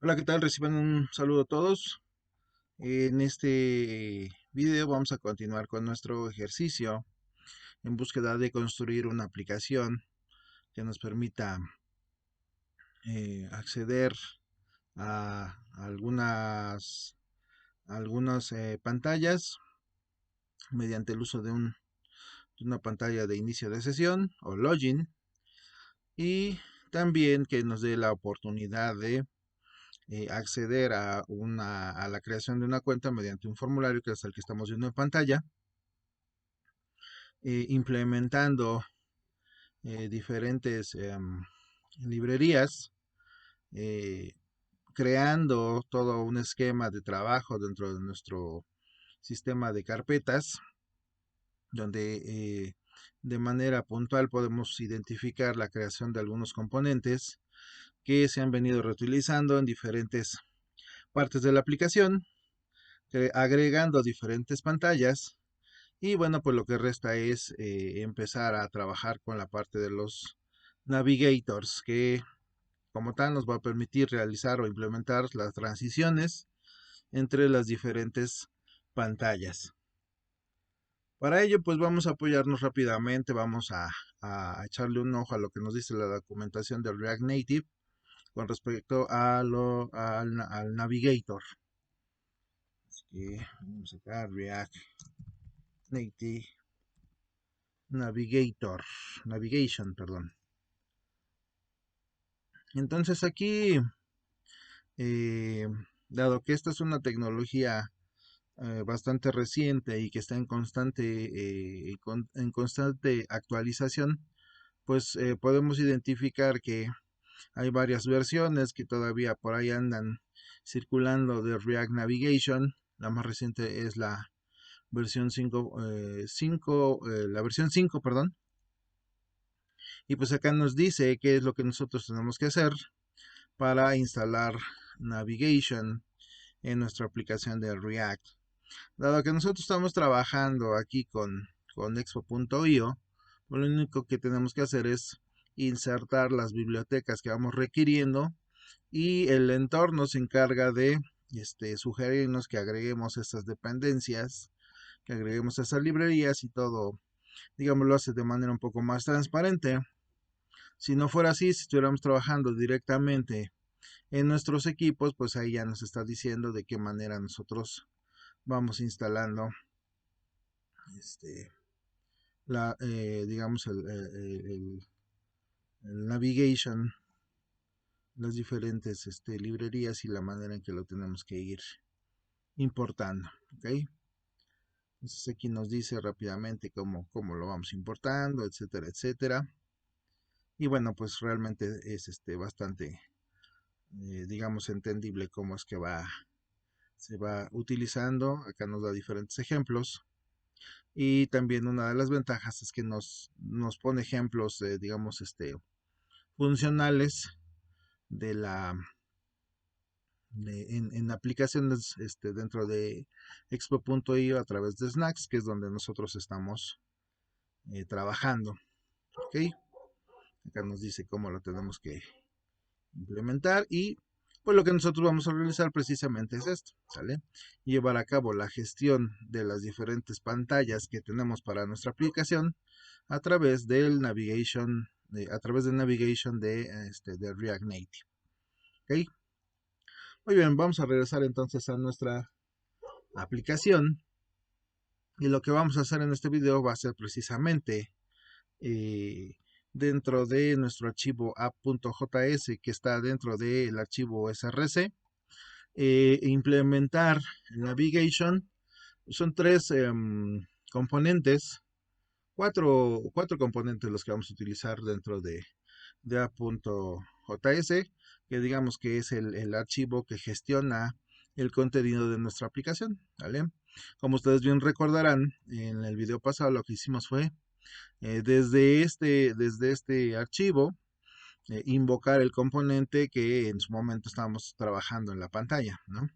Hola, ¿qué tal? Reciban un saludo a todos. En este video vamos a continuar con nuestro ejercicio en búsqueda de construir una aplicación que nos permita acceder a algunas pantallas mediante el uso de una pantalla de inicio de sesión o login, y también que nos dé la oportunidad de acceder a la creación de una cuenta mediante un formulario que es el que estamos viendo en pantalla, implementando diferentes librerías, eh, creando todo un esquema de trabajo dentro de nuestro sistema de carpetas, donde de manera puntual podemos identificar la creación de algunos componentes que se han venido reutilizando en diferentes partes de la aplicación, agregando diferentes pantallas. Y bueno, pues lo que resta es empezar a trabajar con la parte de los navigators, que como tal nos va a permitir realizar o implementar las transiciones entre las diferentes pantallas. Para ello, pues vamos a apoyarnos rápidamente, vamos a echarle un ojo a lo que nos dice la documentación de React Native con respecto al Navigator. Así que vamos a sacar React Native Navigation, perdón. Entonces aquí, eh, dado que esta es una tecnología bastante reciente y que está en constante actualización, pues podemos identificar que hay varias versiones que todavía por ahí andan circulando de React Navigation. La más reciente es la versión 5, la versión 5, perdón. Y pues acá nos dice qué es lo que nosotros tenemos que hacer para instalar Navigation en nuestra aplicación de React. Dado que nosotros estamos trabajando aquí con Expo.io, lo único que tenemos que hacer es insertar las bibliotecas que vamos requiriendo, y el entorno se encarga de sugerirnos que agreguemos estas dependencias, que agreguemos esas librerías, y todo, digamos, lo hace de manera un poco más transparente. Si no fuera así, si estuviéramos trabajando directamente en nuestros equipos, pues ahí ya nos está diciendo de qué manera nosotros vamos instalando este, digamos, el navigation, las diferentes librerías y la manera en que lo tenemos que ir importando. ¿Ok? Entonces aquí nos dice rápidamente cómo lo vamos importando, etcétera, etcétera. Y bueno, pues realmente es bastante, digamos, entendible cómo es que se va utilizando. Acá nos da diferentes ejemplos. Y también una de las ventajas es que nos pone ejemplos, digamos, funcionales de en aplicaciones dentro de Expo.io a través de Snacks, que es donde nosotros estamos trabajando. ¿Ok? Acá nos dice cómo lo tenemos que implementar, y pues lo que nosotros vamos a realizar precisamente es esto, ¿sale? Llevar a cabo la gestión de las diferentes pantallas que tenemos para nuestra aplicación a través del navigation de React Native. ¿Ok? Muy bien, vamos a regresar entonces a nuestra aplicación, y lo que vamos a hacer en este video va a ser precisamente eh, dentro de nuestro archivo app.js, que está dentro del archivo src, implementar el navigation. Son tres componentes, cuatro componentes los que vamos a utilizar dentro de app.js, que digamos que es el archivo que gestiona el contenido de nuestra aplicación, ¿vale? Como ustedes bien recordarán, en el video pasado lo que hicimos fue desde este archivo invocar el componente que en su momento estábamos trabajando en la pantalla, ¿no?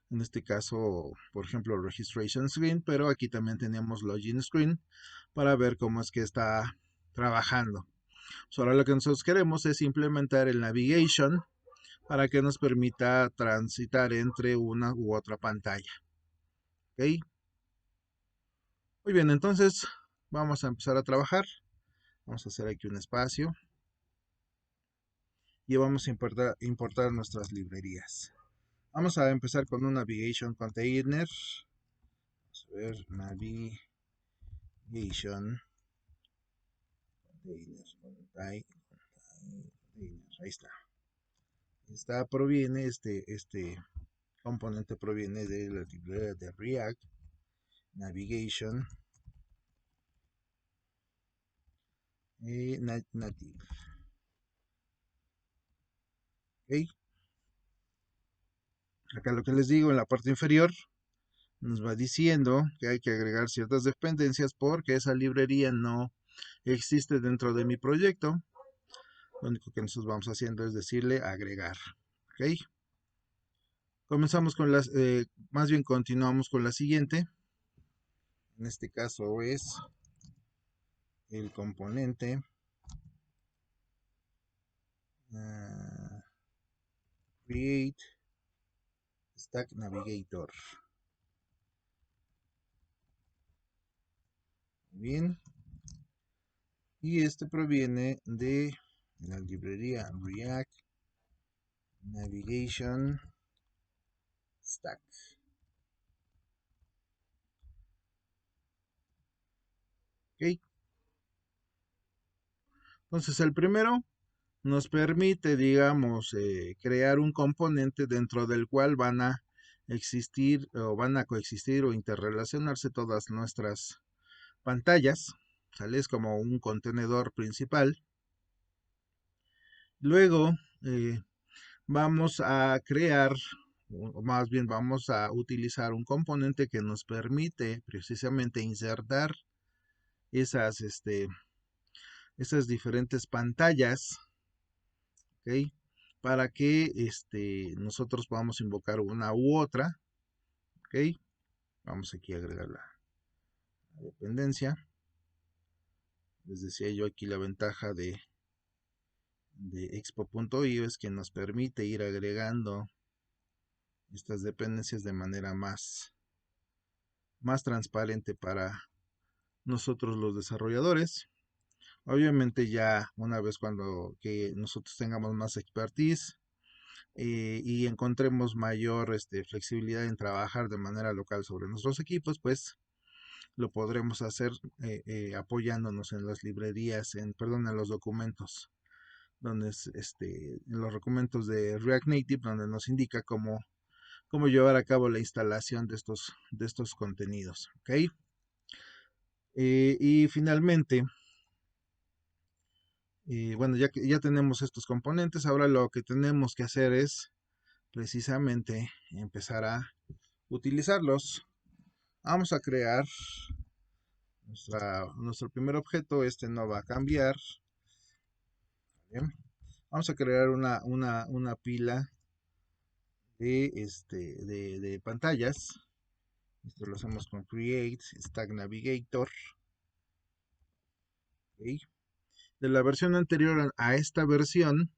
En este caso, por ejemplo, registration screen, pero aquí también tenemos login screen para ver cómo es que está trabajando. So, ahora lo que nosotros queremos es implementar el navigation para que nos permita transitar entre una u otra pantalla. ¿Ok? Muy bien, entonces vamos a empezar a trabajar. Vamos a hacer aquí un espacio y vamos a importar nuestras librerías. Vamos a empezar con un navigation container. Vamos a ver, navigation container. Ahí está. Este componente proviene de la librería de React Navigation Native. ¿Ok? Acá lo que les digo en la parte inferior nos va diciendo que hay que agregar ciertas dependencias porque esa librería no existe dentro de mi proyecto. Lo único que nosotros vamos haciendo es decirle agregar. ¿Ok? Comenzamos con más bien continuamos con la siguiente. En este caso es el componente create stack navigator. Bien. Y este proviene de la librería React Navigation Stack. ¿Ok? Entonces el primero nos permite, digamos, crear un componente dentro del cual van a existir o van a coexistir o interrelacionarse todas nuestras pantallas. ¿Sale? Es como un contenedor principal. Luego vamos a crear, o más bien vamos a utilizar un componente que nos permite precisamente insertar esas, esas diferentes pantallas, ¿ok? Para que nosotros podamos invocar una u otra, ¿ok? Vamos aquí a agregar la dependencia. Les decía yo aquí la ventaja de expo.io es que nos permite ir agregando estas dependencias de manera más transparente para nosotros los desarrolladores. Obviamente ya una vez cuando que nosotros tengamos más expertise y encontremos mayor flexibilidad en trabajar de manera local sobre nuestros equipos, pues lo podremos hacer apoyándonos en las librerías, perdón, en los documentos, donde en los documentos de React Native, donde nos indica cómo llevar a cabo la instalación de estos contenidos. ¿Ok? Y finalmente, bueno, ya que ya tenemos estos componentes, ahora lo que tenemos que hacer es precisamente empezar a utilizarlos. Vamos a crear nuestro primer objeto. Este no va a cambiar. Bien. Vamos a crear una pila de pantallas. Esto lo hacemos con create stack navigator. ¿Okay? De la versión anterior a esta versión,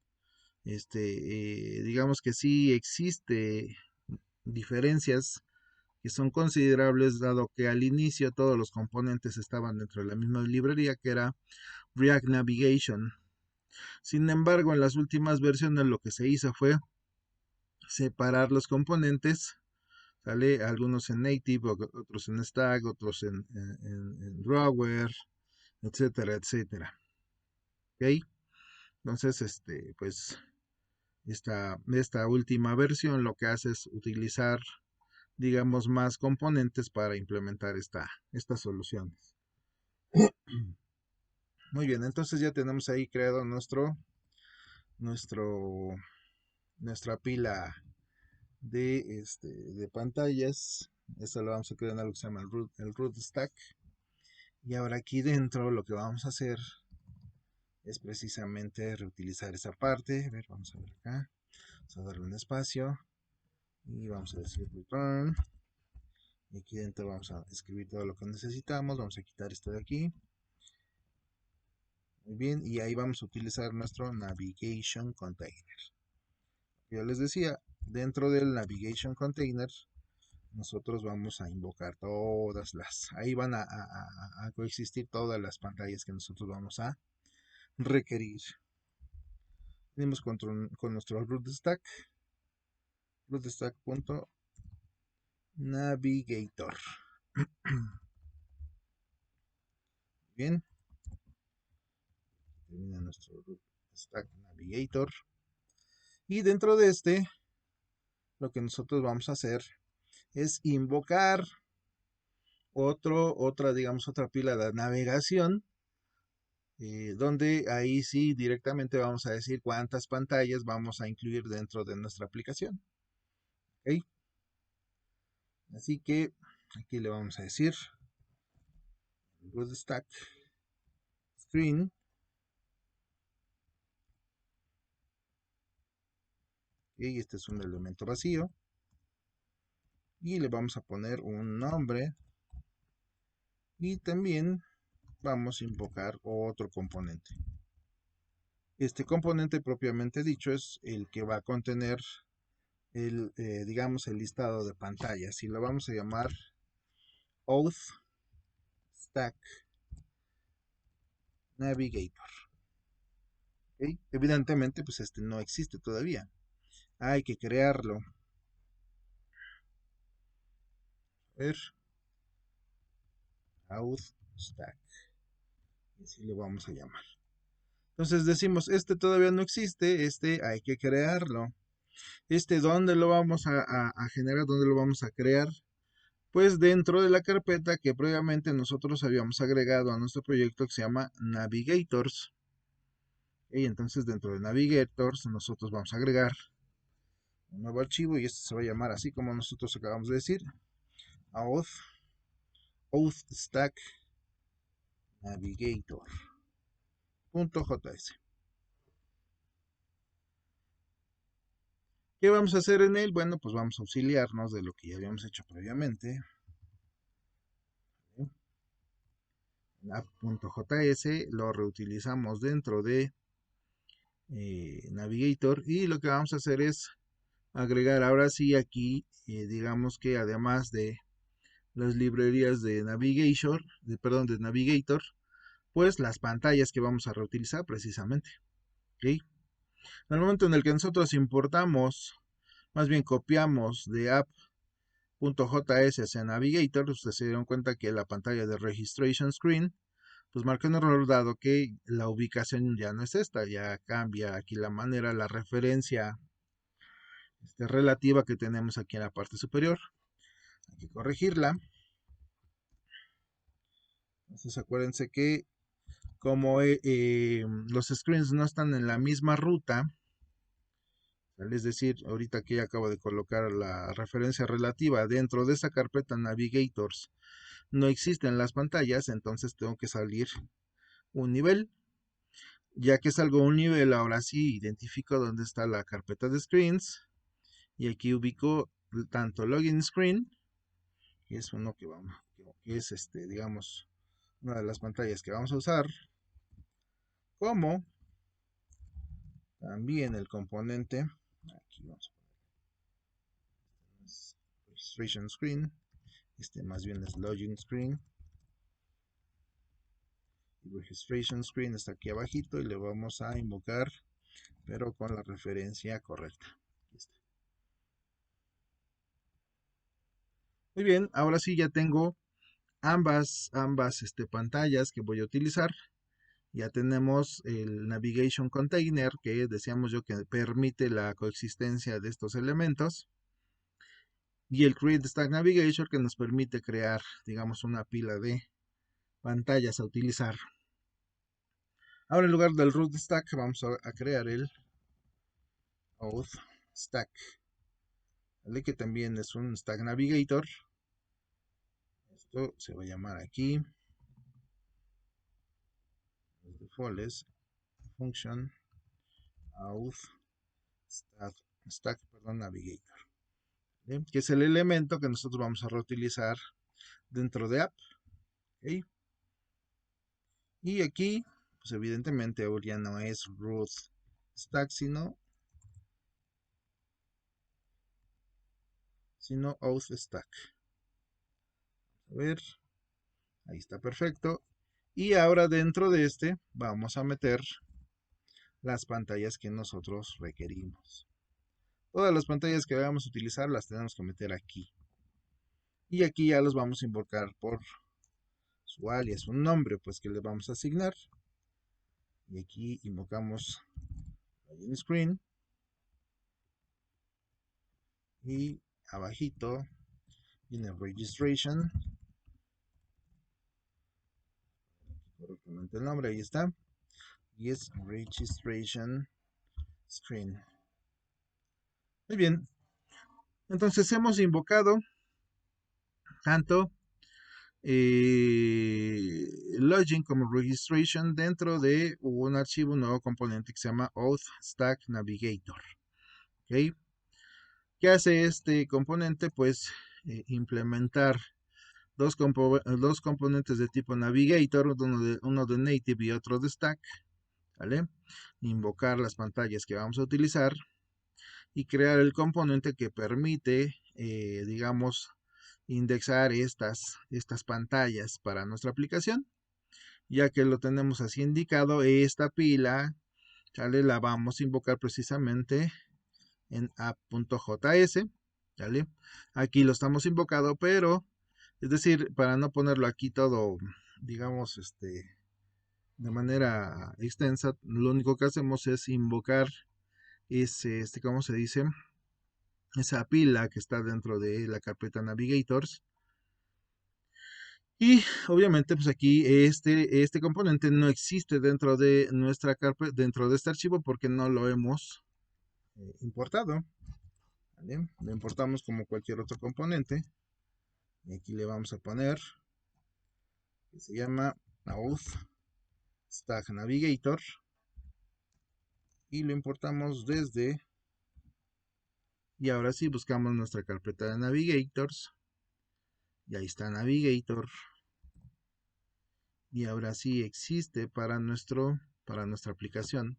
digamos que sí existe diferencias que son considerables, dado que al inicio todos los componentes estaban dentro de la misma librería que era React Navigation. Sin embargo, en las últimas versiones lo que se hizo fue separar los componentes, ¿sale? Algunos en Native, otros en Stack, otros en Drawer, etcétera, etcétera. ¿Ok? Entonces, pues esta última versión lo que hace es utilizar, digamos, más componentes para implementar estas soluciones. Muy bien, entonces ya tenemos ahí creado nuestro, nuestra pila de pantallas. Esto lo vamos a crear en algo que se llama el root stack. Y ahora aquí dentro lo que vamos a hacer es precisamente reutilizar esa parte. A ver, vamos a ver acá. Vamos a darle un espacio. Y vamos a decir return. Y aquí dentro vamos a escribir todo lo que necesitamos. Vamos a quitar esto de aquí. Muy bien. Y ahí vamos a utilizar nuestro navigation container. Ya les decía, dentro del Navigation Container, nosotros vamos a invocar todas ahí van a coexistir todas las pantallas que nosotros vamos a requerir. Tenemos con nuestro root stack, rootstack.navigator. Bien, termina nuestro root stack navigator. Y dentro de este, lo que nosotros vamos a hacer es invocar otra pila de navegación, donde ahí sí directamente vamos a decir cuántas pantallas vamos a incluir dentro de nuestra aplicación. ¿Okay? Así que aquí le vamos a decir root stack screen. Y este es un elemento vacío. Y le vamos a poner un nombre. Y también vamos a invocar otro componente. Este componente propiamente dicho es el que va a contener digamos, el listado de pantallas. Y lo vamos a llamar auth stack navigator. ¿Okay? Evidentemente, pues este no existe todavía. Hay que crearlo. A ver. Auth stack. Y así lo vamos a llamar. Entonces decimos, este todavía no existe, este hay que crearlo. ¿Dónde lo vamos a generar? ¿Dónde lo vamos a crear? Pues dentro de la carpeta que previamente nosotros habíamos agregado a nuestro proyecto que se llama Navigators. Y entonces dentro de Navigators nosotros vamos a agregar un nuevo archivo y este se va a llamar así como nosotros acabamos de decir, auth stack navigator.js. ¿Qué vamos a hacer en él? Bueno, pues vamos a auxiliarnos de lo que ya habíamos hecho previamente. App.js lo reutilizamos dentro de Navigator y lo que vamos a hacer es agregar ahora sí aquí, digamos que además de las librerías de Navigator, de Navigator, pues las pantallas que vamos a reutilizar precisamente. ¿Okay? Al momento en el que nosotros importamos, más bien copiamos de app.js hacia Navigator, ustedes se dieron cuenta que la pantalla de Registration Screen pues marca un error dado que la ubicación ya no es esta, ya cambia aquí la manera, la referencia relativa que tenemos aquí en la parte superior. Hay que corregirla. Entonces acuérdense que como los screens no están en la misma ruta, es decir, ahorita que ya acabo de colocar la referencia relativa dentro de esa carpeta Navigators, no existen las pantallas, entonces tengo que salir un nivel. Ya que salgo un nivel, ahora sí identifico dónde está la carpeta de screens y aquí ubico tanto login screen, que es uno que vamos, que es digamos, una de las pantallas que vamos a usar, como también el componente, aquí vamos a poner registration screen, más bien es login screen, y registration screen está aquí abajito y le vamos a invocar, pero con la referencia correcta. Muy bien, ahora sí ya tengo ambas pantallas que voy a utilizar. Ya tenemos el Navigation Container que decíamos yo que permite la coexistencia de estos elementos. Y el Create Stack Navigator que nos permite crear, digamos, una pila de pantallas a utilizar. Ahora en lugar del root stack vamos a crear el auth stack, ¿vale? Que también es un stack navigator. Esto se va a llamar aquí default es function auth stack navigator, ¿sí? Que es el elemento que nosotros vamos a reutilizar dentro de app. ¿Okay? Y aquí pues evidentemente ahora ya no es root stack sino sino auth stack. A ver, ahí está perfecto. Y ahora dentro de este vamos a meter las pantallas que nosotros requerimos. Todas las pantallas que vamos a utilizar las tenemos que meter aquí. Y aquí ya los vamos a invocar por su alias, un nombre pues que le vamos a asignar. Y aquí invocamos login screen. Y abajito viene registration. Correctamente el nombre, ahí está. Y es registration screen. Muy bien. Entonces hemos invocado tanto login como registration dentro de un archivo, un nuevo componente que se llama Auth Stack Navigator. ¿Okay? ¿Qué hace este componente? Pues implementar dos componentes de tipo Navigator, uno de Native y otro de Stack. ¿Vale? Invocar las pantallas que vamos a utilizar y crear el componente que permite, digamos, indexar estas pantallas para nuestra aplicación. Ya que lo tenemos así indicado, esta pila, ¿vale? La vamos a invocar precisamente en app.js, ¿vale? Aquí lo estamos invocando, pero, es decir, para no ponerlo aquí todo, digamos, de manera extensa, lo único que hacemos es invocar ¿cómo se dice? Esa pila que está dentro de la carpeta Navigators. Y obviamente pues aquí este componente no existe dentro de nuestra carpeta, dentro de este archivo porque no lo hemos importado. ¿Vale? Lo importamos como cualquier otro componente. Y aquí le vamos a poner que se llama auth stack navigator. Y lo importamos desde, y ahora sí buscamos nuestra carpeta de navigators. Y ahí está navigator. Y ahora sí existe para nuestra aplicación.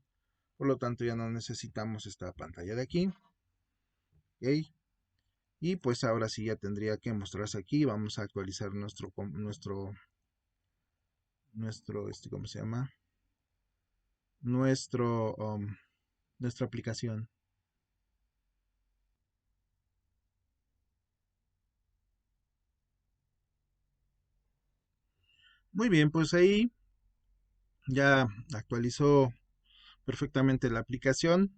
Por lo tanto ya no necesitamos esta pantalla de aquí. ¿Okay? Y pues ahora sí ya tendría que mostrarse aquí. Vamos a actualizar ¿cómo se llama? Nuestra aplicación. Muy bien, pues ahí ya actualizó perfectamente la aplicación.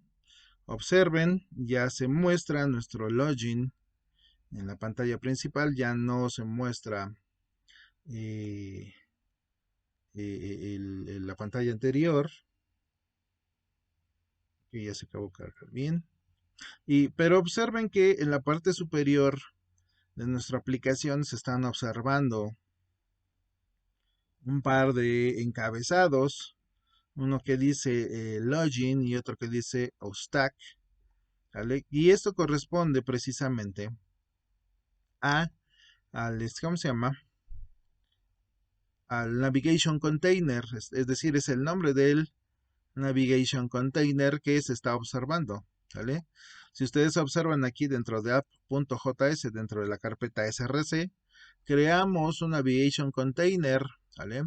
Observen, ya se muestra nuestro login en la pantalla principal. Ya no se muestra la pantalla anterior, que ya se acabó de cargar bien. Pero observen que en la parte superior de nuestra aplicación se están observando un par de encabezados, uno que dice login y otro que dice stack, ¿vale? Y esto corresponde precisamente ¿cómo se llama? Al navigation container, es decir, es el nombre del navigation container que se está observando, ¿vale? Si ustedes observan aquí dentro de app.js, dentro de la carpeta src, creamos un navigation container, ¿vale?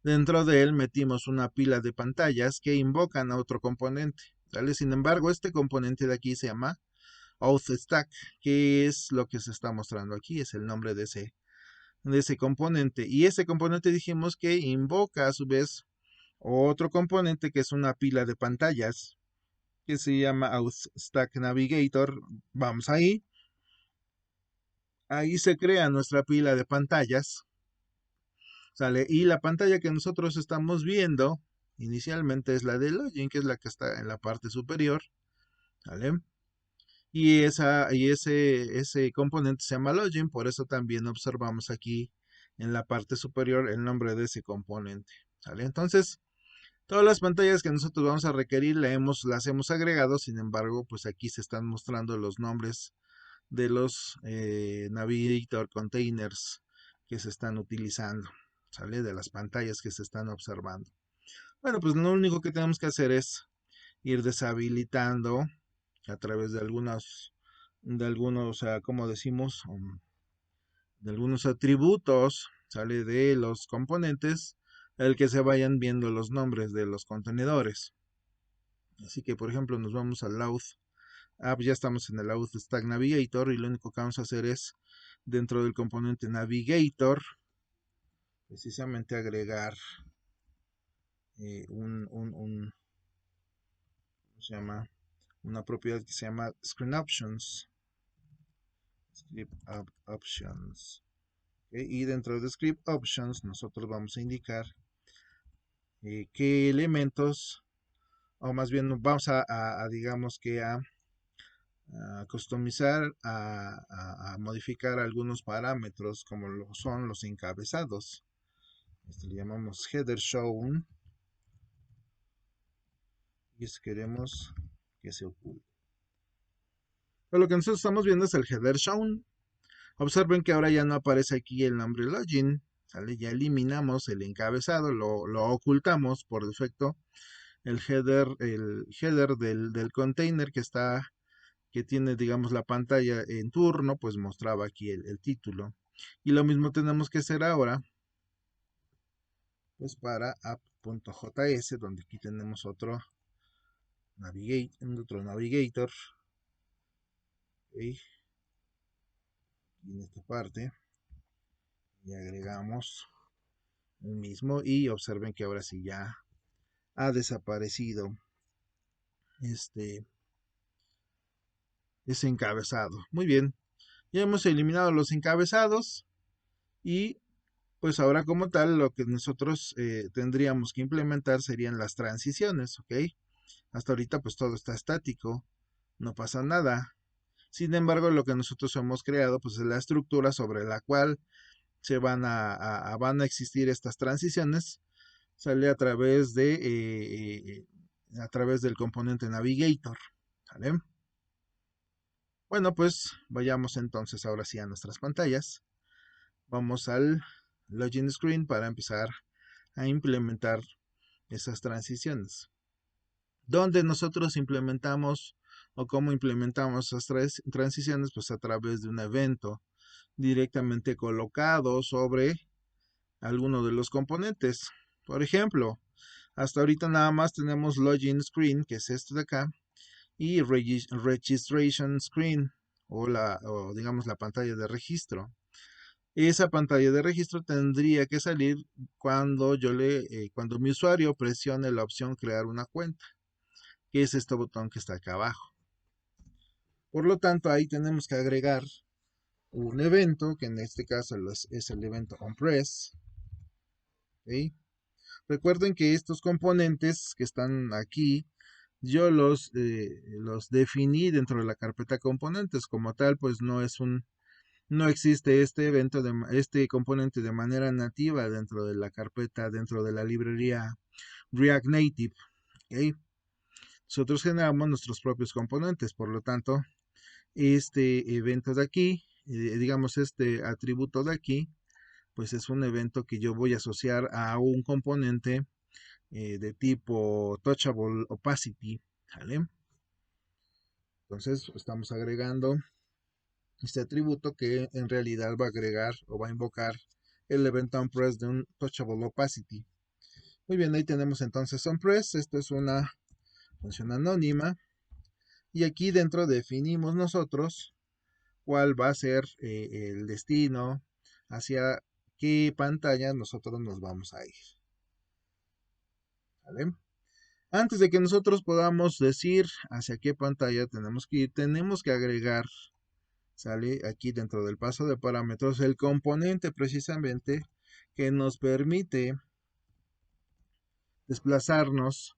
Dentro de él metimos una pila de pantallas que invocan a otro componente, ¿vale? Sin embargo, este componente de aquí se llama auth stack, que es lo que se está mostrando aquí, es el nombre de ese componente. Y ese componente dijimos que invoca a su vez otro componente que es una pila de pantallas que se llama auth stack navigator. Vamos ahí. Ahí se crea nuestra pila de pantallas. ¿Sale? Y la pantalla que nosotros estamos viendo inicialmente es la de login, que es la que está en la parte superior. ¿Vale? Y ese componente se llama login, por eso también observamos aquí en la parte superior el nombre de ese componente. ¿Sale? Entonces, todas las pantallas que nosotros vamos a requerir las hemos agregado, sin embargo, pues aquí se están mostrando los nombres de los Navigator Containers que se están utilizando, ¿sale? De las pantallas que se están observando. Bueno, pues lo único que tenemos que hacer es ir deshabilitando a través de algunos de algunos, o sea, como decimos, de algunos atributos, sale de los componentes, el que se vayan viendo los nombres de los contenedores. Así que, por ejemplo, nos vamos al Auth App, ya estamos en el Auth Stack Navigator y lo único que vamos a hacer es, dentro del componente Navigator, precisamente agregar ¿cómo se llama? Una propiedad que se llama Screen Options. Script Options. ¿Okay? Y dentro de Script Options nosotros vamos a indicar qué elementos, o más bien vamos a digamos que a customizar, a modificar algunos parámetros como lo son los encabezados. Le llamamos header shown y queremos que se oculte. Pero lo que nosotros estamos viendo es el header shown. Observen que ahora ya no aparece aquí el nombre login, ¿sale? Ya eliminamos el encabezado, lo ocultamos por defecto. El header del container que tiene, digamos, la pantalla en turno, pues mostraba aquí el título. Y lo mismo tenemos que hacer ahora, pues para app.js, donde aquí tenemos otro navigator. ¿Okay? Y en esta parte y agregamos un mismo y observen que ahora sí ya ha desaparecido ese encabezado. Muy bien, ya hemos eliminado los encabezados y pues ahora como tal lo que nosotros tendríamos que implementar serían las transiciones, ¿ok? Hasta ahorita pues todo está estático, no pasa nada. Sin embargo, lo que nosotros hemos creado pues es la estructura sobre la cual se van a existir estas transiciones. Sale a través del componente Navigator. ¿Vale? Bueno, pues vayamos entonces ahora sí a nuestras pantallas. Vamos al login screen para empezar a implementar esas transiciones. ¿Dónde nosotros implementamos o cómo implementamos esas transiciones? Pues a través de un evento directamente colocado sobre alguno de los componentes. Por ejemplo, hasta ahorita nada más tenemos login screen, que es este de acá, y registration screen, o digamos la pantalla de registro. Esa pantalla de registro tendría que salir cuando cuando mi usuario presione la opción crear una cuenta, que es este botón que está acá abajo. Por lo tanto, ahí tenemos que agregar un evento, que en este caso es el evento onPress. ¿Okay? Recuerden que estos componentes que están aquí, yo los definí dentro de la carpeta componentes. Como tal, pues no existe este componente de manera nativa dentro de la carpeta, dentro de la librería React Native. ¿Okay? Nosotros generamos nuestros propios componentes, por lo tanto, este evento de aquí, digamos este atributo de aquí, pues es un evento que yo voy a asociar a un componente de tipo Touchable Opacity. ¿Vale? Entonces estamos agregando este atributo que en realidad va a agregar o va a invocar el evento onPress de un Touchable Opacity. Muy bien, ahí tenemos entonces onPress. Esto es una función anónima. Y aquí dentro definimos nosotros cuál va a ser el destino, hacia qué pantalla nosotros nos vamos a ir. ¿Vale? Antes de que nosotros podamos decir hacia qué pantalla tenemos que ir, tenemos que agregar, sale aquí dentro del paso de parámetros, el componente precisamente que nos permite desplazarnos,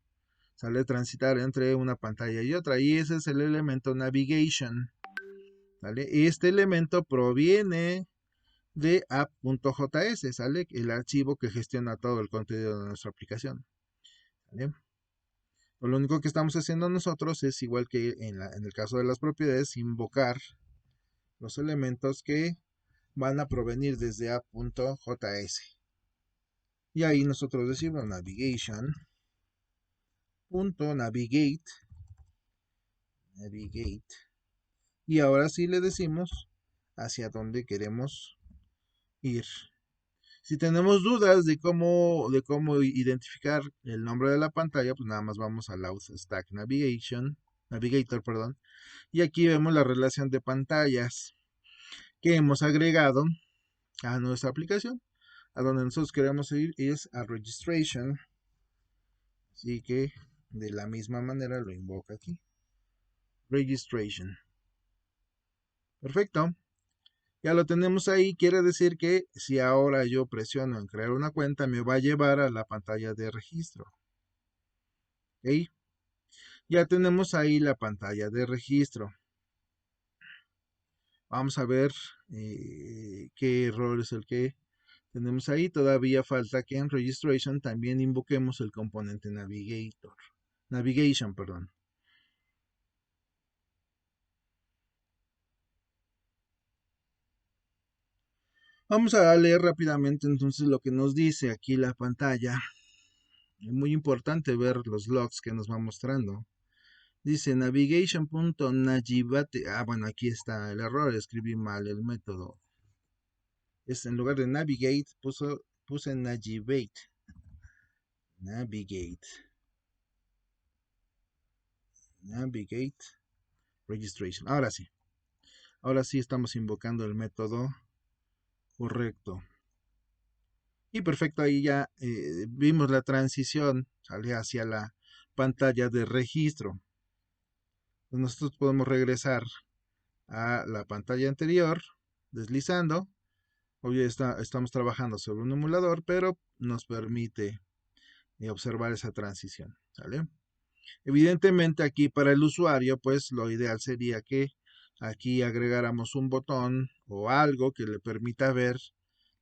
sale transitar entre una pantalla y otra, y ese es el elemento navigation. ¿Vale? Este elemento proviene de app.js, ¿sale? El archivo que gestiona todo el contenido de nuestra aplicación. ¿Vale? Lo único que estamos haciendo nosotros es, igual que en el caso de las propiedades, invocar los elementos que van a provenir desde app.js. Y ahí nosotros decimos navigation.navigate Y ahora sí le decimos hacia dónde queremos ir. Si tenemos dudas de cómo identificar el nombre de la pantalla, pues nada más vamos al Stack Navigator, perdón, y aquí vemos la relación de pantallas que hemos agregado a nuestra aplicación. A donde nosotros queremos ir es a Registration, así que de la misma manera lo invoca aquí. Registration. Perfecto. Ya lo tenemos ahí, quiere decir que si ahora yo presiono en crear una cuenta, me va a llevar a la pantalla de registro. ¿Ok? Ya tenemos ahí la pantalla de registro. Vamos a ver qué error es el que tenemos ahí. Todavía falta que en Registration también invoquemos el componente Navigation, perdón. Vamos a leer rápidamente entonces lo que nos dice aquí la pantalla. Es muy importante ver los logs que nos va mostrando. Dice navigation.navigate. Ah, bueno, aquí está el error, escribí mal el método. Es en lugar de navigate, puse navigate. Navigate registration. Ahora sí estamos invocando el método correcto. Y perfecto, ahí ya vimos la transición, sale hacia la pantalla de registro. Pues nosotros podemos regresar a la pantalla anterior, deslizando. Hoy estamos trabajando sobre un emulador, pero nos permite observar esa transición. ¿Sale? Evidentemente aquí para el usuario, pues lo ideal sería que aquí agregáramos un botón o algo que le permita ver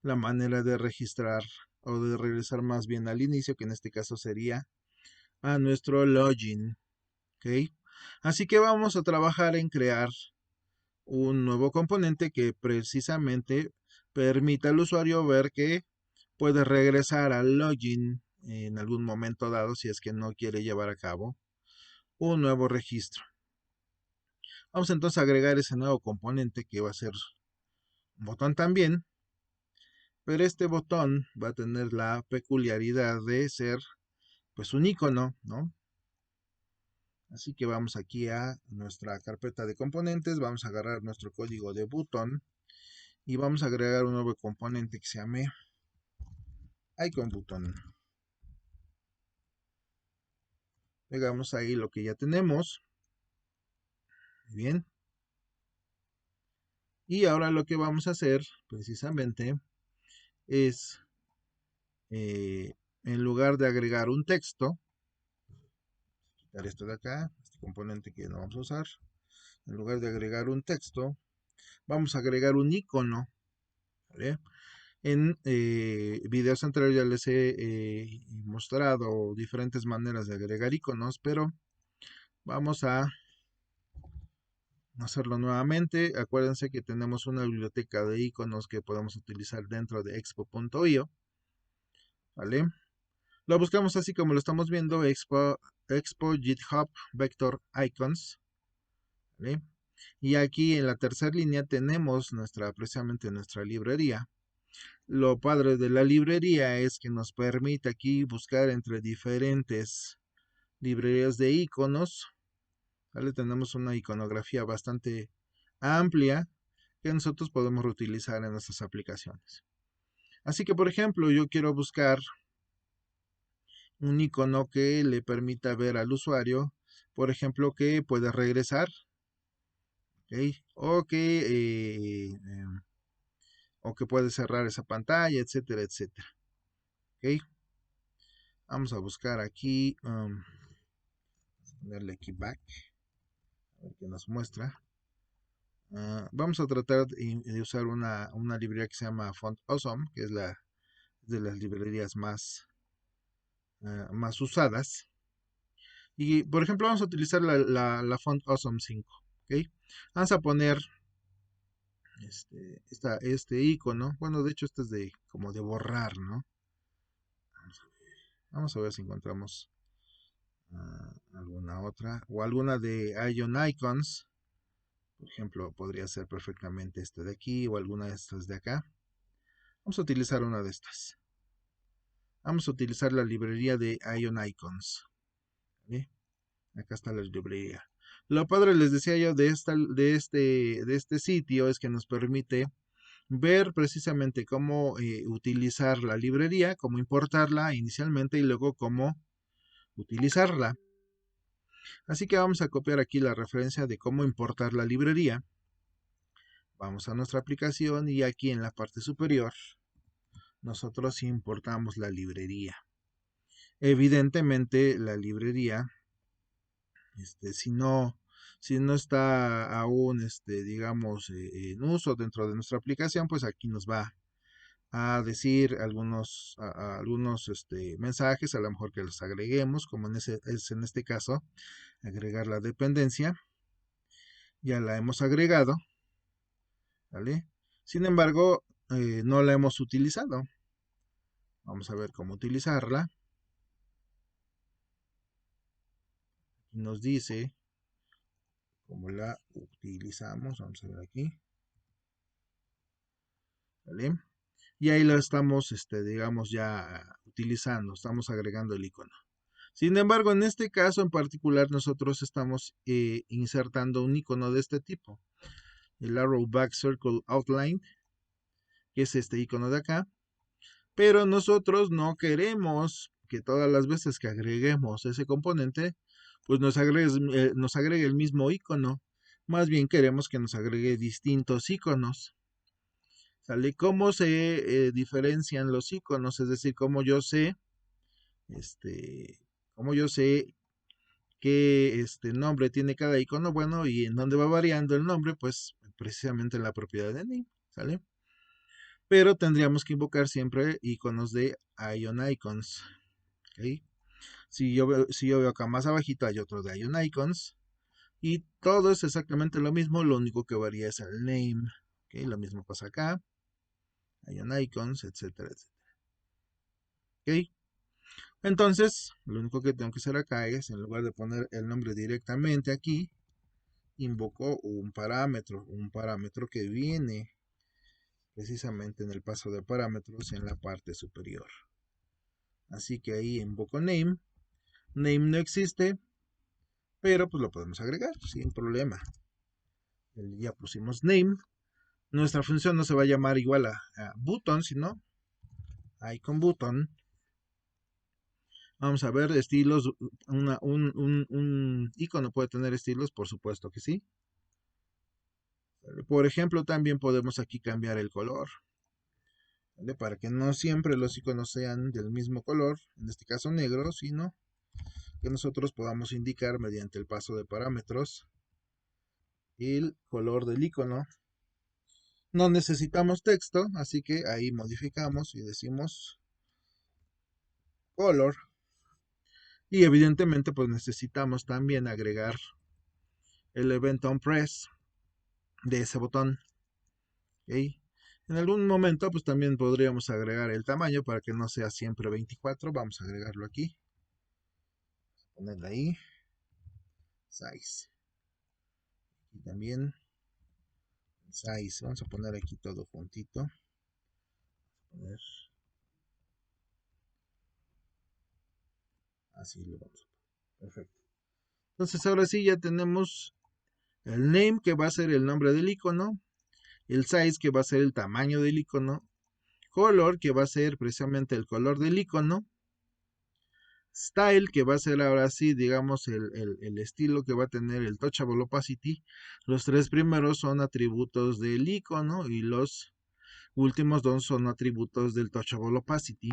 la manera de registrar o de regresar más bien al inicio, que en este caso sería a nuestro login. ¿Ok? Así que vamos a trabajar en crear un nuevo componente que precisamente permita al usuario ver que puede regresar al login en algún momento dado si es que no quiere llevar a cabo un nuevo registro. Vamos entonces a agregar ese nuevo componente que va a ser un botón también, pero este botón va a tener la peculiaridad de ser pues un icono, ¿no? Así que vamos aquí a nuestra carpeta de componentes, vamos a agarrar nuestro código de button y vamos a agregar un nuevo componente que se llame icon button. Pegamos ahí lo que ya tenemos. Bien. Y ahora lo que vamos a hacer precisamente es, en lugar de agregar un texto, quitar esto de acá, este componente que no vamos a usar, en lugar de agregar un texto, vamos a agregar un icono. ¿Vale? En videos anteriores ya les he mostrado diferentes maneras de agregar iconos, pero vamos a hacerlo nuevamente. Acuérdense que tenemos una biblioteca de iconos que podemos utilizar dentro de expo.io. ¿Vale? Lo buscamos así como lo estamos viendo, expo GitHub Vector Icons. ¿Vale? Y aquí en la tercera línea tenemos precisamente nuestra librería. Lo padre de la librería es que nos permite aquí buscar entre diferentes librerías de iconos. ¿Vale? Tenemos una iconografía bastante amplia que nosotros podemos reutilizar en nuestras aplicaciones. Así que, por ejemplo, yo quiero buscar un icono que le permita ver al usuario, por ejemplo, que puede regresar, ¿okay? O que puede cerrar esa pantalla, etcétera, etcétera. ¿Okay? Vamos a buscar aquí, ponerle aquí back, a ver qué nos muestra. Vamos a tratar de usar una librería que se llama Font Awesome, que es de las librerías más usadas. Y por ejemplo, vamos a utilizar la Font Awesome 5. ¿Okay? Vamos a poner este icono. Bueno, de hecho, este es como de borrar, ¿no? Vamos a ver si encontramos alguna otra o alguna de Ion Icons. Por ejemplo, podría ser perfectamente este de aquí o alguna de estas de acá. Vamos a utilizar una de estas. Vamos a utilizar la librería de Ion Icons. ¿Vale? Acá está la librería. Lo padre, les decía yo, de este sitio es que nos permite ver precisamente cómo utilizar la librería, cómo importarla inicialmente y luego cómo utilizarla. Así que vamos a copiar aquí la referencia de cómo importar la librería. Vamos a nuestra aplicación y aquí en la parte superior nosotros importamos la librería. Evidentemente la librería, si no está aún, digamos, en uso dentro de nuestra aplicación, pues aquí nos va a decir algunos mensajes, a lo mejor que los agreguemos, como es en este caso, agregar la dependencia. Ya la hemos agregado, ¿vale? Sin embargo, no la hemos utilizado. Vamos a ver cómo utilizarla. Aquí nos dice cómo la utilizamos. Vamos a ver aquí. ¿Vale? Y ahí lo estamos, digamos, ya utilizando. Estamos agregando el icono. Sin embargo, en este caso en particular, nosotros estamos insertando un icono de este tipo. El Arrow Back Circle Outline, que es este icono de acá. Pero nosotros no queremos que todas las veces que agreguemos ese componente, pues nos agregue el mismo icono. Más bien queremos que nos agregue distintos iconos. ¿Sale? ¿Cómo se diferencian los iconos? Es decir, este, cómo yo sé qué nombre tiene cada icono. Bueno, y en dónde va variando el nombre, pues precisamente en la propiedad de name. ¿Sale? Pero tendríamos que invocar siempre iconos de Ion Icons. ¿Okay? Si yo veo acá más abajito hay otro de Ion Icons. Y todo es exactamente lo mismo, lo único que varía es el name. ¿Okay? Lo mismo pasa acá. Ion Icons, etcétera, etcétera. ¿Okay? Entonces, lo único que tengo que hacer acá es, en lugar de poner el nombre directamente aquí, invoco un parámetro que viene precisamente en el paso de parámetros en la parte superior. Así que ahí invoco name. Name no existe, pero pues lo podemos agregar sin problema. Ya pusimos name. Nuestra función no se va a llamar igual a button, sino icon button. Vamos a ver estilos. Un icono puede tener estilos, por supuesto que sí. Por ejemplo, también podemos aquí cambiar el color, ¿vale? Para que no siempre los iconos sean del mismo color, en este caso negro, sino que nosotros podamos indicar mediante el paso de parámetros el color del icono. No necesitamos texto, así que ahí modificamos y decimos color. Y evidentemente pues necesitamos también agregar el event on press de ese botón. ¿Okay? En algún momento pues también podríamos agregar el tamaño para que no sea siempre 24. Vamos a agregarlo aquí. Ponerle ahí. Size. Y también size. Vamos a poner aquí todo juntito. Poner. Así lo vamos a poner. Perfecto. Entonces ahora sí ya tenemos el name, que va a ser el nombre del icono, el size, que va a ser el tamaño del icono, color, que va a ser precisamente el color del icono, style, que va a ser ahora sí, digamos, el estilo que va a tener el touchable opacity. Los tres primeros son atributos del icono y los últimos dos son atributos del touchable opacity.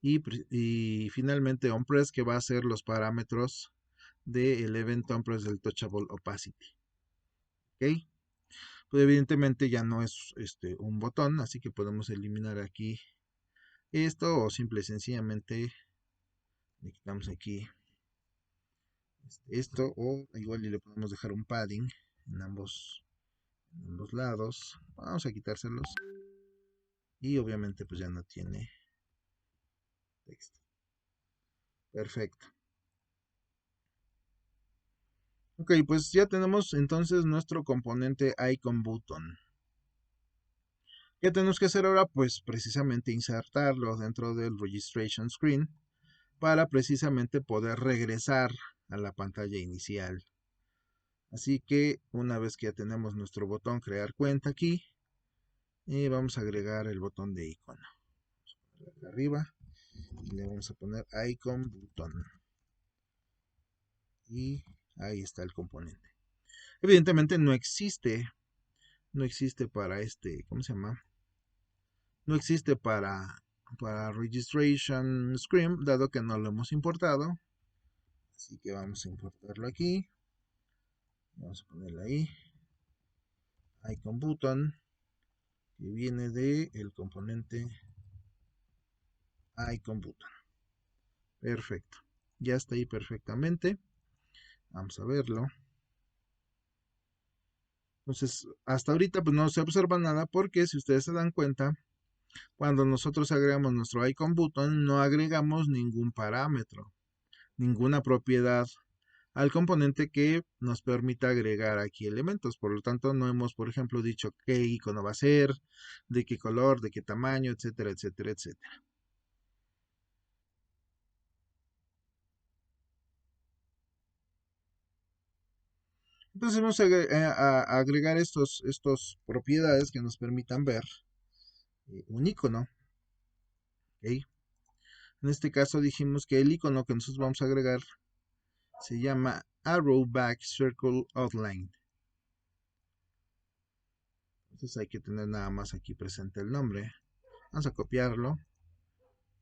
Y finalmente onPress, que va a ser los parámetros del event onPress del touchable opacity. ¿Ok? Pues evidentemente ya no es un botón, así que podemos eliminar aquí esto o simple y sencillamente le quitamos aquí esto, o igual le podemos dejar un padding en ambos lados. Vamos a quitárselos y obviamente pues ya no tiene texto. Perfecto. Ok, pues ya tenemos entonces nuestro componente icon button. ¿Qué tenemos que hacer ahora? Pues precisamente insertarlo dentro del registration screen para precisamente poder regresar a la pantalla inicial. Así que una vez que ya tenemos nuestro botón crear cuenta aquí, vamos a agregar el botón de icono. Acá arriba y le vamos a poner icon button. Y ahí está el componente. Evidentemente no existe para ¿cómo se llama? No existe para registration screen, dado que no lo hemos importado. Así que vamos a importarlo aquí. Vamos a ponerlo ahí. Icon button, que viene del componente icon button. Perfecto. Ya está ahí perfectamente. Vamos a verlo. Entonces, hasta ahorita pues no se observa nada porque si ustedes se dan cuenta, cuando nosotros agregamos nuestro icon button, no agregamos ningún parámetro, ninguna propiedad al componente que nos permita agregar aquí elementos. Por lo tanto, no hemos, por ejemplo, dicho qué icono va a ser, de qué color, de qué tamaño, etcétera, etcétera, etcétera. Entonces vamos a agregar estos propiedades que nos permitan ver un icono. ¿Ok? En este caso dijimos que el icono que nosotros vamos a agregar se llama Arrow Back Circle Outline. Entonces hay que tener nada más aquí presente el nombre. Vamos a copiarlo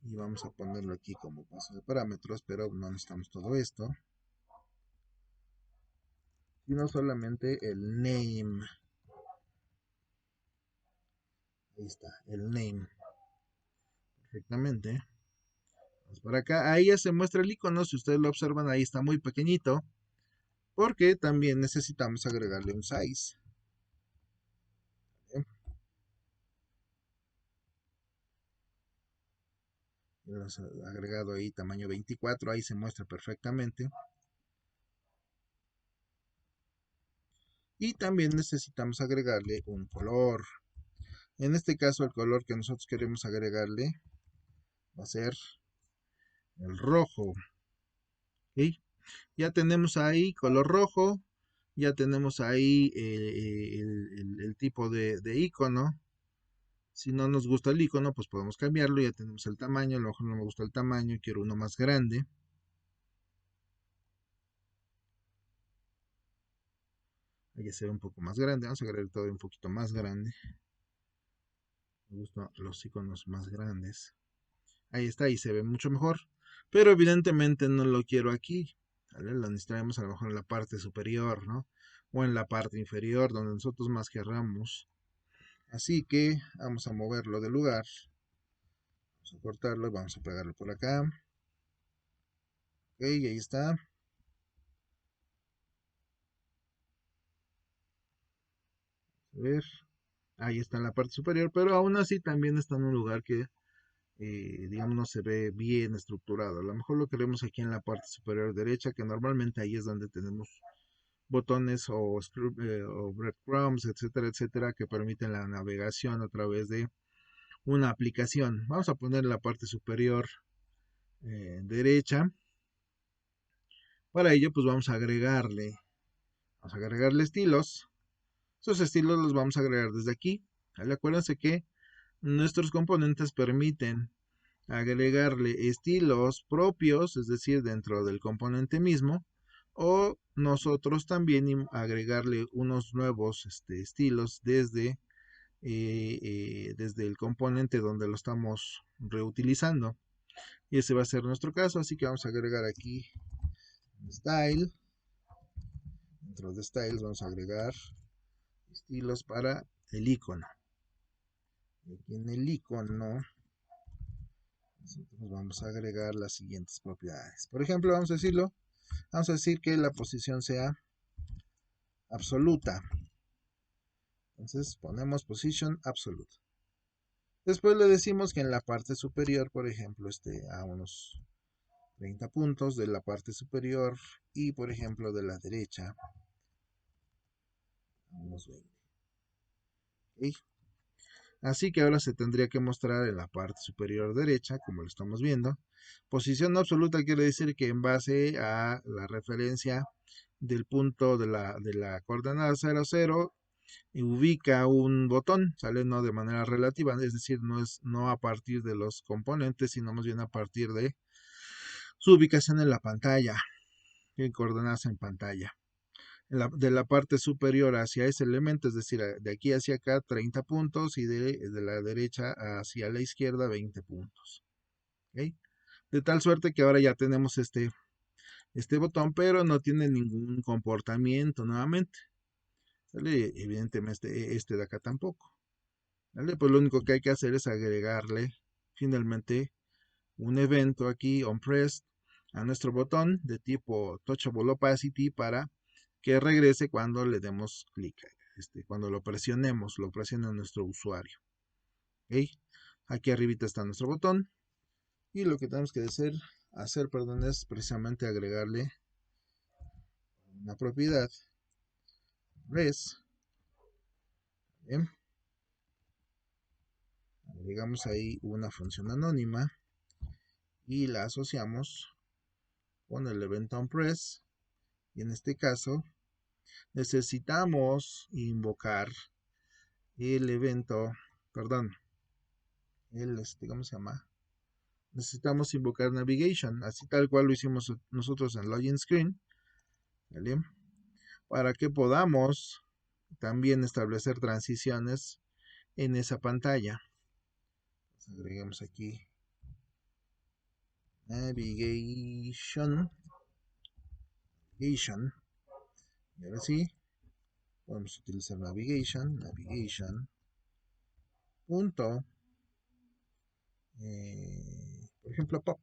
y vamos a ponerlo aquí como paso de parámetros, pero no necesitamos todo esto, sino solamente el name. Ahí está, el name. Perfectamente. Vamos por acá, ahí ya se muestra el icono, si ustedes lo observan ahí está muy pequeñito, porque también necesitamos agregarle un size. ¿Vale? Hemos agregado ahí tamaño 24, ahí se muestra perfectamente. Y también necesitamos agregarle un color. En este caso el color que nosotros queremos agregarle va a ser el rojo. ¿Ok? Ya tenemos ahí color rojo, ya tenemos ahí el tipo de icono. Si no nos gusta el icono, pues podemos cambiarlo. Ya tenemos el tamaño, a lo mejor no me gusta el tamaño, quiero uno más grande. Ahí se ve un poco más grande, vamos a agregar todo un poquito más grande. Me gustan los iconos más grandes. Ahí está, ahí se ve mucho mejor. Pero evidentemente no lo quiero aquí. ¿Vale? Lo necesitaremos a lo mejor en la parte superior, ¿no? O en la parte inferior, donde nosotros más querramos. Así que vamos a moverlo de lugar. Vamos a cortarlo y vamos a pegarlo por acá. Ok, ahí está. A ver. Ahí está en la parte superior, pero aún así también está en un lugar que, digamos, no se ve bien estructurado. A lo mejor lo queremos aquí en la parte superior derecha, que normalmente ahí es donde tenemos botones o breadcrumbs, etcétera, etcétera, que permiten la navegación a través de una aplicación. Vamos a poner en la parte superior derecha. Para ello, pues vamos a agregarle estilos. Esos estilos los vamos a agregar desde aquí. ¿Vale? Acuérdense que nuestros componentes permiten agregarle estilos propios, es decir, dentro del componente mismo, o nosotros también agregarle unos nuevos estilos desde el componente donde lo estamos reutilizando. Y ese va a ser nuestro caso, así que vamos a agregar aquí style. Dentro de styles vamos a agregar estilos para el icono. Aquí en el icono nosotros vamos a agregar las siguientes propiedades. Por ejemplo, vamos a decir que la posición sea absoluta. Entonces ponemos position absolute. Después le decimos que en la parte superior, por ejemplo, esté a unos 30 puntos de la parte superior y por ejemplo de la derecha unos 20. ¿Ok? Así que ahora se tendría que mostrar en la parte superior derecha, como lo estamos viendo. Posición absoluta quiere decir que en base a la referencia del punto de la coordenada 00 ubica un botón, sale no de manera relativa, es decir, no a partir de los componentes, sino más bien a partir de su ubicación en la pantalla, en coordenadas en pantalla. De la parte superior hacia ese elemento, es decir, de aquí hacia acá 30 puntos y de la derecha hacia la izquierda 20 puntos. ¿Okay? De tal suerte que ahora ya tenemos este botón, pero no tiene ningún comportamiento nuevamente. ¿Sale? Evidentemente este de acá tampoco. ¿Vale? Pues lo único que hay que hacer es agregarle finalmente un evento aquí, onPressed, a nuestro botón de tipo Touchable Opacity para que regrese cuando le demos clic, cuando lo presionemos, lo presione nuestro usuario. ¿Okay? Aquí arribita está nuestro botón y lo que tenemos que hacer, es precisamente agregarle una propiedad res. ¿Bien? Agregamos ahí una función anónima y la asociamos con el evento onPress y en este caso necesitamos invocar el evento, perdón, ¿cómo se llama? Necesitamos invocar navigation, así tal cual lo hicimos nosotros en login screen, ¿vale? Para que podamos también establecer transiciones en esa pantalla. Entonces, agregamos aquí navigation, y ahora sí podemos utilizar navigation, punto, por ejemplo, pop.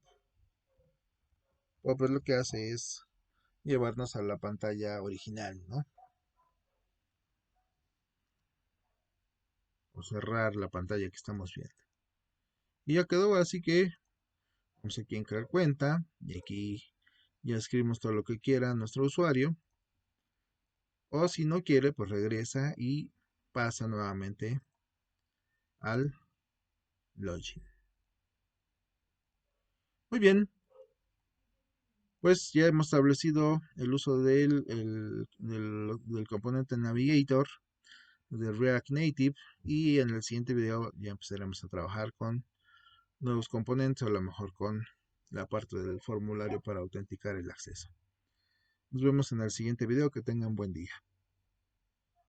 Pop es lo que hace es llevarnos a la pantalla original, ¿no? O cerrar la pantalla que estamos viendo. Y ya quedó, así que vamos aquí en crear cuenta y aquí ya escribimos todo lo que quiera nuestro usuario. O si no quiere, pues regresa y pasa nuevamente al login. Muy bien, pues ya hemos establecido el uso del componente Navigator de React Native y en el siguiente video ya empezaremos a trabajar con nuevos componentes o a lo mejor con la parte del formulario para autenticar el acceso. Nos vemos en el siguiente video, que tengan buen día.